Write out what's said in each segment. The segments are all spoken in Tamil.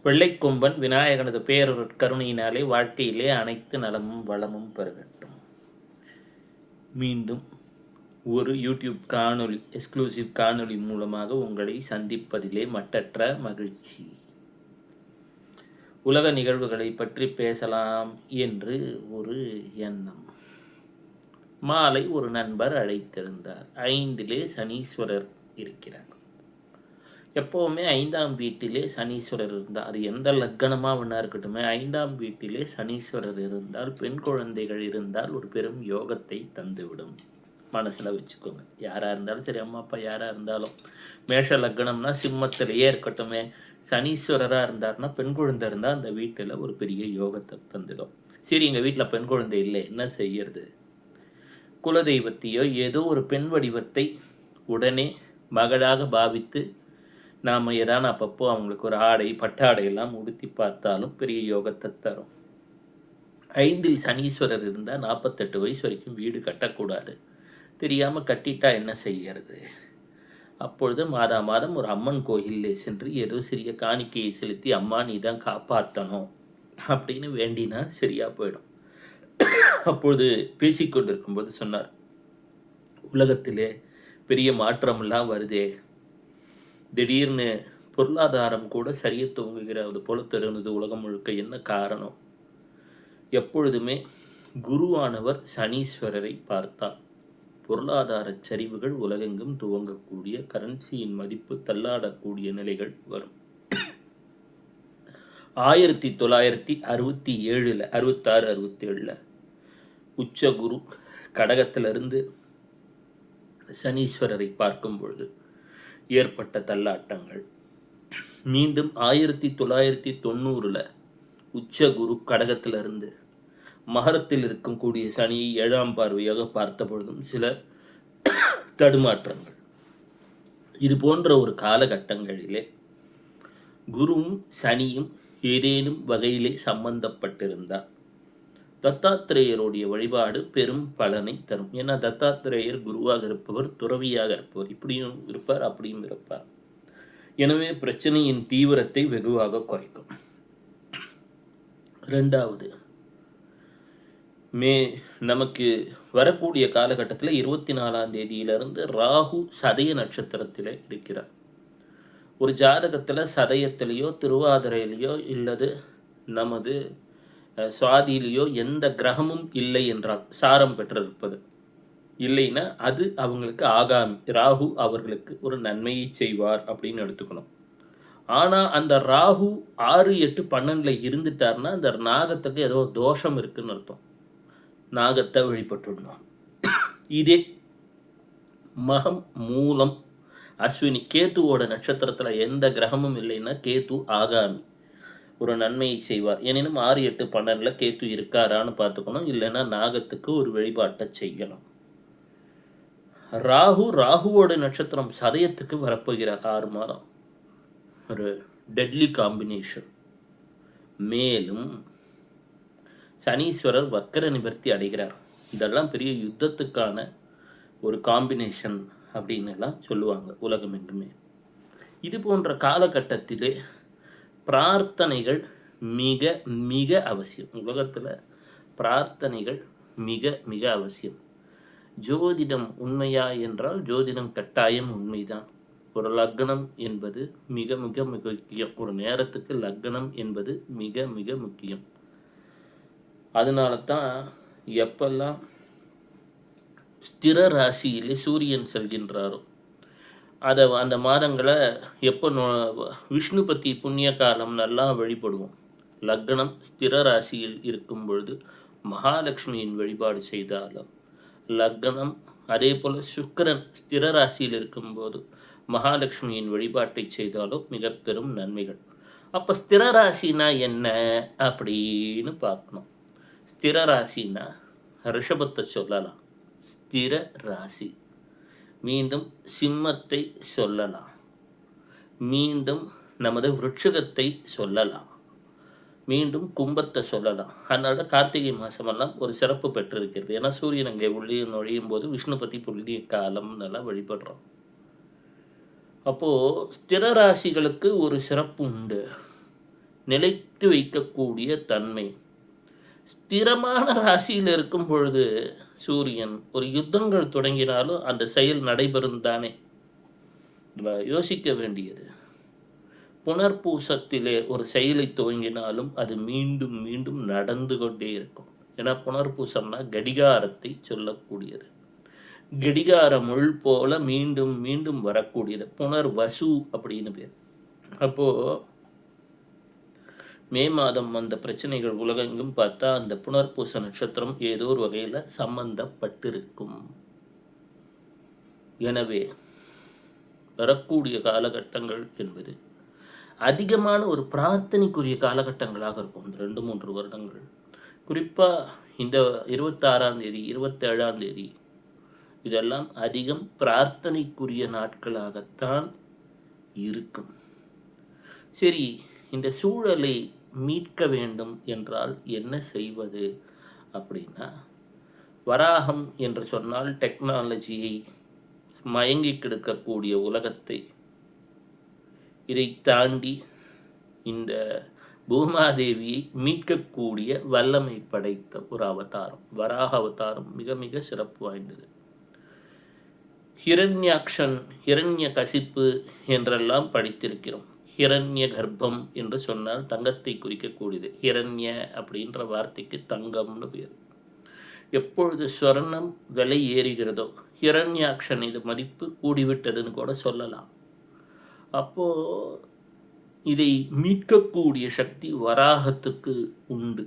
வெள்ளைக்கொம்பன் விநாயகனது பேரொரு கருணையினாலே வாழ்க்கையிலே அனைத்து நலமும் வளமும் பெறட்டும். மீண்டும் ஒரு யூடியூப் காணொளி, எக்ஸ்க்ளூசிவ் காணொளி மூலமாக உங்களை சந்திப்பதிலே மட்டற்ற மகிழ்ச்சி. உலக நிகழ்வுகளை பற்றி பேசலாம் என்று ஒரு எண்ணம். மாலை ஒரு நண்பர் அழைத்திருந்தார். 5 சனீஸ்வரர் இருக்கிறார். எப்போவுமே 5ஆம் வீட்டிலே சனீஸ்வரர் இருந்தால், அது எந்த லக்கணமாக வேணா இருக்கட்டுமே, 5ஆம் வீட்டிலே சனீஸ்வரர் இருந்தால், பெண் குழந்தைகள் இருந்தால் ஒரு பெரும் யோகத்தை தந்துவிடும். மனசில் வச்சுக்கோங்க. யாராக இருந்தாலும் சரி, அம்மா அப்பா யாராக இருந்தாலும். மேஷ லக்கணம்னா சிம்மத்திலேயே இருக்கட்டுமே, சனீஸ்வரராக இருந்தார்னா பெண் குழந்தை இருந்தால் அந்த வீட்டில் ஒரு பெரிய யோகத்தை தந்துடும். சரி, எங்கள் வீட்டில் பெண் குழந்தை இல்லை, என்ன செய்யறது? குலதெய்வத்தையோ ஏதோ ஒரு பெண் வடிவத்தை உடனே மகளாக பாவித்து நாம் ஏதான அப்பப்போ அவங்களுக்கு ஒரு ஆடை பட்டாடையெல்லாம் உடுத்தி பார்த்தாலும் பெரிய யோகத்தை தரும். 5இல் சனீஸ்வரர் இருந்தால் 48 வயசு வரைக்கும் வீடு கட்டக்கூடாது. தெரியாமல் கட்டிட்டா என்ன செய்யறது? அப்பொழுது மாதா மாதம் ஒரு அம்மன் கோயிலே சென்று ஏதோ சிறிய காணிக்கையை செலுத்தி, அம்மா நீ தான் காப்பாற்றணும் அப்படின்னு வேண்டினா சரியா போயிடும். அப்பொழுது பேசிக்கொண்டிருக்கும்போது சொன்னார், உலகத்திலே பெரிய மாற்றமெல்லாம் வருதே, திடீர்னு பொருளாதாரம் கூட சரிய துவங்குகிறது போல தெரிந்தது உலகம் முழுக்க. என்ன காரணம்? எப்பொழுதுமே குருவானவர் சனீஸ்வரரை பார்த்தால் பொருளாதார சரிவுகள் உலகெங்கும் துவங்கக்கூடிய, கரன்சியின் மதிப்பு தள்ளாடக்கூடிய நிலைகள் வரும். 1967 66 67 உச்ச குரு கடகத்திலிருந்து சனீஸ்வரரை பார்க்கும் பொழுது ஏற்பட்ட தள்ளாட்டங்கள். மீண்டும் 1990 உச்ச குரு கடகத்திலிருந்து மகரத்தில் இருக்கக்கூடிய சனியை 7ஆம் பார்வையாக பார்த்த பொழுதும் சில தடுமாற்றங்கள். இது போன்ற ஒரு காலகட்டங்களிலே குருவும் சனியும் ஏதேனும் வகையிலே சம்பந்தப்பட்டிருந்தால் தத்தாத்திரேயருடைய வழிபாடு பெரும் பலனை தரும். ஏன்னா தத்தாத்திரேயர் குருவாக இருப்பவர், துறவியாக இருப்பவர், இப்படியும் இருப்பார் அப்படியும் இருப்பார். எனவே பிரச்சனையின் தீவிரத்தை வெகுவாக குறைக்கும். 2வது, நமக்கு வரக்கூடிய காலகட்டத்தில் 24ஆம் தேதியிலிருந்து ராகு சதய நட்சத்திரத்தில் இருக்கிறார். ஒரு ஜாதகத்தில் சதயத்திலேயோ திருவாதிரையிலையோ இல்லது நமது சுவாதியிலேயோ எந்த கிரகமும் இல்லை என்றால் சாரம் பெற்றிருப்பது இல்லைன்னா அது அவங்களுக்கு ஆகாமி. ராகு அவர்களுக்கு ஒரு நன்மையை செய்வார் அப்படின்னு எடுத்துக்கணும். ஆனால் அந்த ராகு 6, 8, 12 இருந்துட்டார்னா அந்த நாகத்துக்கு ஏதோ தோஷம் இருக்குன்னு அர்த்தம். நாகத்தை வழிபட்டுடணும். இதே மகம், மூலம், அஸ்வினி, கேத்துவோட நட்சத்திரத்தில் எந்த கிரகமும் இல்லைன்னா கேத்து ஆகாமி, ஒரு நன்மையை செய்வார். எனினும் 6, 8, 12 கேத்து இருக்காரான்னு பார்த்துக்கணும். இல்லைன்னா நாகத்துக்கு ஒரு வழிபாட்டை செய்யணும். ராகுவோட நட்சத்திரம் சதயத்துக்கு வரப்போகிறார் 6 மாதம். ஒரு டெட்லி காம்பினேஷன். மேலும் சனீஸ்வரர் வக்கர நிவர்த்தி அடைகிறார். இதெல்லாம் பெரிய யுத்தத்துக்கான ஒரு காம்பினேஷன் அப்படின்னு எல்லாம் சொல்லுவாங்க உலகம் எங்குமே. இது போன்ற காலகட்டத்திலே பிரார்த்தனைகள் மிக மிக அவசியம். உலகத்தில் பிரார்த்தனைகள் மிக மிக அவசியம். ஜோதிடம் உண்மையா என்றால் ஜோதிடம் கட்டாயம் உண்மைதான். ஒரு லக்னம் என்பது மிக மிக மிக முக்கியம். ஒரு நேரத்துக்கு லக்னம் என்பது மிக மிக முக்கியம். அதனால தான் எப்பெல்லாம் ஸ்திர ராசியிலே சூரியன் செல்கின்றாரோ அந்த மாதங்களை எப்போ விஷ்ணு பற்றி புண்ணிய காலம் நல்லா வழிபடுவோம். லக்னம் ஸ்திர ராசியில் இருக்கும் பொழுது மகாலட்சுமியின் வழிபாடு செய்தாலும், லக்னம் அதே போல் சுக்கிரன் ஸ்திர ராசியில் இருக்கும்போது மகாலட்சுமியின் வழிபாட்டை செய்தாலும் மிக பெரும் நன்மைகள். அப்போ ஸ்திர ராசினா என்ன அப்படின்னு பார்க்கணும். ஸ்திர ராசினா ரிஷபத்தை சொல்லலாம், ஸ்திர ராசி. மீண்டும் சிம்மத்தை சொல்லலாம், மீண்டும் நமது விருட்சிகத்தை சொல்லலாம், மீண்டும் கும்பத்தை சொல்லலாம். அதனால கார்த்திகை மாதமெல்லாம் ஒரு சிறப்பு பெற்றிருக்கிறது. ஏன்னா சூரியன் அங்கே உள்ளே நுழையும் போது விஷ்ணு பற்றி புள்ளிய காலம் நல்லா வழிபடுறோம். அப்போது ஸ்திர ராசிகளுக்கு ஒரு சிறப்பு உண்டு. நிலைத்து வைக்கக்கூடிய தன்மை. ஸ்திரமான ராசியில் இருக்கும் பொழுது சூரியன் ஒரு யுத்தங்கள் தொடங்கினாலும் அந்த செயல் நடைபெறும் தானே. யோசிக்க வேண்டியது. புனர்பூசத்திலே ஒரு செயலை துவங்கினாலும் அது மீண்டும் மீண்டும் நடந்து கொண்டே இருக்கும். ஏன்னா புனர்பூசம்னா கடிகாரத்தை சொல்லக்கூடியது. கடிகார முள் போல மீண்டும் மீண்டும் வரக்கூடியது. புனர்வசு அப்படின்னு பேர். அப்போது மே மாதம் வந்த பிரச்சனைகள் உலகெங்கும் பார்த்தா அந்த புனர்பூச நட்சத்திரம் ஏதோ ஒரு வகையில் சம்பந்தப்பட்டிருக்கும். எனவே வரக்கூடிய காலகட்டங்கள் என்பது அதிகமான ஒரு பிரார்த்தனைக்குரிய காலகட்டங்களாக இருக்கும். இந்த 2-3 வருடங்கள், குறிப்பாக இந்த 26ஆம் தேதி 27ஆம் தேதி இதெல்லாம் அதிகம் பிரார்த்தனைக்குரிய நாட்களாகத்தான் இருக்கும். சரி, இந்த சூழலை மீட்க வேண்டும் என்றால் என்ன செய்வது அப்படின்னா, வராகம் என்று சொன்னால் டெக்னாலஜியை மயங்கி கிடக்கக்கூடிய உலகத்தை, இதை தாண்டி இந்த பூமாதேவியை மீட்கக்கூடிய வல்லமை படைத்த ஒரு அவதாரம் வராக அவதாரம். மிக மிக சிறப்பு வாய்ந்தது. ஹிரண்யாக்ஷன், ஹிரண்ய கசிப்பு என்றெல்லாம் படித்திருக்கிறோம். ஹிரண்ய கர்ப்பம் என்று சொன்னால் தங்கத்தை குறிக்கக்கூடியது. ஹிரண்ய அப்படின்ற வார்த்தைக்கு தங்கம்னு பேர். எப்பொழுது ஸ்வர்ணம் விலை ஏறுகிறதோ ஹிரண்யாக்ஷன் இது மதிப்பு கூடிவிட்டதுன்னு கூட சொல்லலாம். அப்போது இதை மீட்கக்கூடிய சக்தி வராகத்துக்கு உண்டு.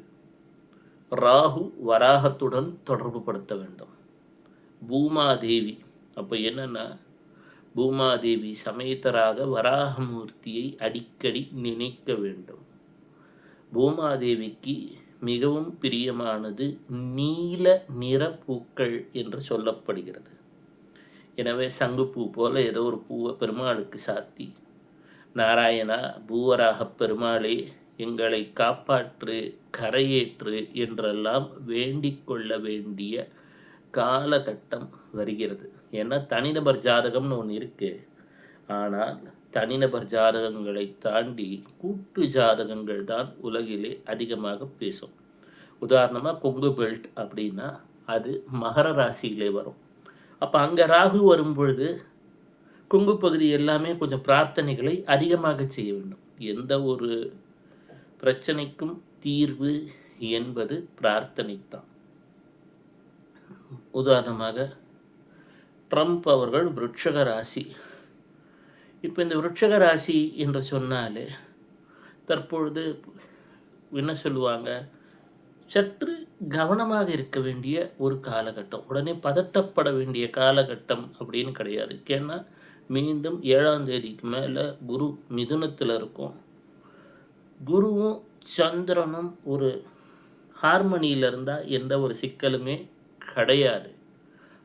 ராகு வராகத்துடன் தொடர்பு படுத்த வேண்டும். பூமாதேவி, அப்போ என்னென்னா பூமாதேவி சமேதராக வராகமூர்த்தியை அடிக்கடி நினைக்க வேண்டும். பூமாதேவிக்கு மிகவும் பிரியமானது நீல நிற பூக்கள் என்று சொல்லப்படுகிறது. எனவே சங்குப்பூ போல ஏதோ ஒரு பூவை பெருமாளுக்கு சாத்தி, நாராயணா பூவராக பெருமாளே எங்களை காப்பாற்று, கரையேற்று என்றெல்லாம் வேண்டிக் கொள்ள வேண்டிய காலகட்டம் வருகிறது. ஏன்னா தனிநபர் ஜாதகம்னு ஒன்று இருக்குது. ஆனால் தனிநபர் ஜாதகங்களை தாண்டி கூட்டு ஜாதகங்கள் தான் உலகிலே அதிகமாக பேசும். உதாரணமாக கொங்கு பெல்ட் அப்படின்னா அது மகர ராசியிலே வரும். அப்போ அங்கே ராகு வரும் பொழுது கொங்கு பகுதி எல்லாமே கொஞ்சம் பிரார்த்தனைகளை அதிகமாக செய்ய வேண்டும். எந்த ஒரு பிரச்சனைக்கும் தீர்வு என்பது பிரார்த்தனை தான். உதாரணமாக ட்ரம்ப் அவர்கள் விருட்சக ராசி. இப்போ இந்த விருட்சக ராசி என்று சொன்னாலே தற்பொழுது என்ன சொல்லுவாங்க, சற்று கவனமாக இருக்க வேண்டிய ஒரு காலகட்டம். உடனே பதட்டப்பட வேண்டிய காலகட்டம் அப்படின்னு கிடையாது. ஏன்னா மீண்டும் 7ஆம் தேதிக்கு மேலே குரு மிதுனத்தில் இருக்கும். குருவும் சந்திரனும் ஒரு ஹார்மனியில் இருந்தால் எந்த ஒரு சிக்கலுமே கிடையாது.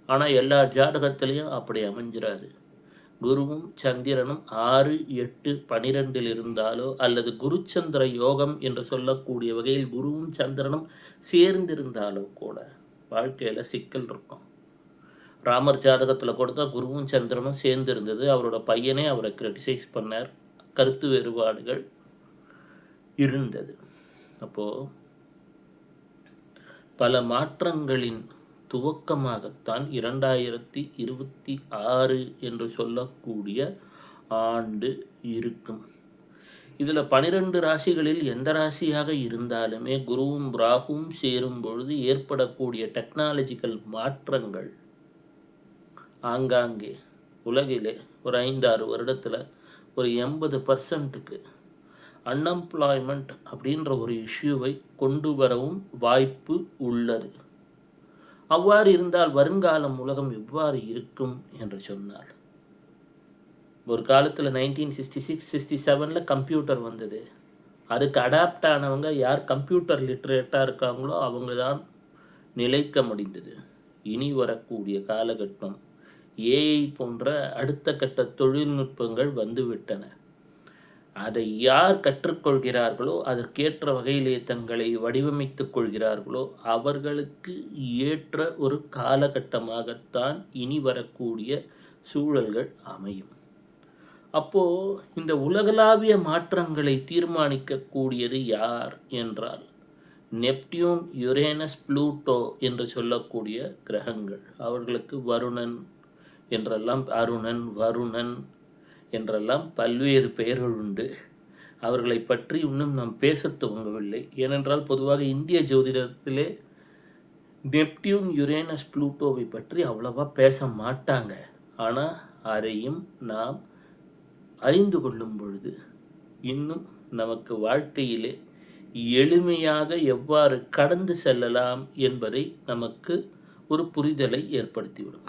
ஆனால் எல்லா ஜாதகத்திலையும் அப்படி அமைஞ்சிடாது. குருவும் சந்திரனும் 6, 8, 12 இருந்தாலோ அல்லது குருச்சந்திர யோகம் என்று சொல்லக்கூடிய வகையில் குருவும் சந்திரனும் சேர்ந்திருந்தாலோ கூட வாழ்க்கையில் சிக்கல் இருக்கும். ராமர் ஜாதகத்தில் கொடுத்தா குருவும் சந்திரனும் சேர்ந்து இருந்தது. அவரோட பையனே அவரை கிரிட்டிசைஸ் பண்ணார். கருத்து வேறுபாடுகள் இருந்தது. அப்போது பல மாற்றங்களின் துவக்கமாகத்தான் 2026 என்று சொல்லக்கூடிய ஆண்டு இருக்கும். இதில் 12 ராசிகளில் எந்த ராசியாக இருந்தாலுமே குருவும் ராகுவும் சேரும் பொழுது ஏற்படக்கூடிய டெக்னாலஜிக்கல் மாற்றங்கள் ஆங்காங்கே உலகிலே ஒரு 5-6 வருடத்தில் ஒரு 80%க்கு அன்எம்ப்ளாய்மெண்ட் அப்படின்ற ஒரு இஷ்யூவை கொண்டு வரவும் வாய்ப்பு உள்ளது. அவ்வாறு இருந்தால் வருங்காலம் உலகம் எவ்வாறு இருக்கும் என்று சொன்னார். ஒரு காலத்தில் 1966-67 கம்ப்யூட்டர் வந்தது. அதுக்கு அடாப்ட் ஆனவங்க யார் கம்ப்யூட்டர் லிட்ரேட்டாக இருக்காங்களோ அவங்க தான் நிலைக்க முடிந்தது. இனி வரக்கூடிய காலகட்டம் ஏஐ போன்ற அடுத்த கட்ட தொழில்நுட்பங்கள் வந்துவிட்டன. அதை யார் கற்றுக்கொள்கிறார்களோ அதற்கேற்ற வகையிலே தங்களை வடிவமைத்துக் கொள்கிறார்களோ அவர்களுக்கு ஏற்ற ஒரு காலகட்டமாகத்தான் இனி வரக்கூடிய சூழல்கள் அமையும். அப்போது இந்த உலகளாவிய மாற்றங்களை தீர்மானிக்கக்கூடியது யார் என்றால் நெப்டியூன், யுரேனஸ், புளூட்டோ என்று சொல்லக்கூடிய கிரகங்கள். அவர்களுக்கு வருணன் என்றெல்லாம், அருணன், வருணன் என்றெல்லாம் பல்வேறு பெயர்கள் உண்டு. அவர்களை பற்றி இன்னும் நாம் பேச துவங்கவில்லை. ஏனென்றால் பொதுவாக இந்திய ஜோதிடத்திலே நெப்டியூன், யுரேனஸ், புளூட்டோவை பற்றி அவ்வளவா பேச மாட்டாங்க. ஆனால் அதையும் நாம் அறிந்து கொள்ளும் பொழுது இன்னும் நமக்கு வாழ்க்கையிலே எளிமையாக எவ்வாறு கடந்து செல்லலாம் என்பதை நமக்கு ஒரு புரிதலை ஏற்படுத்திவிடும்.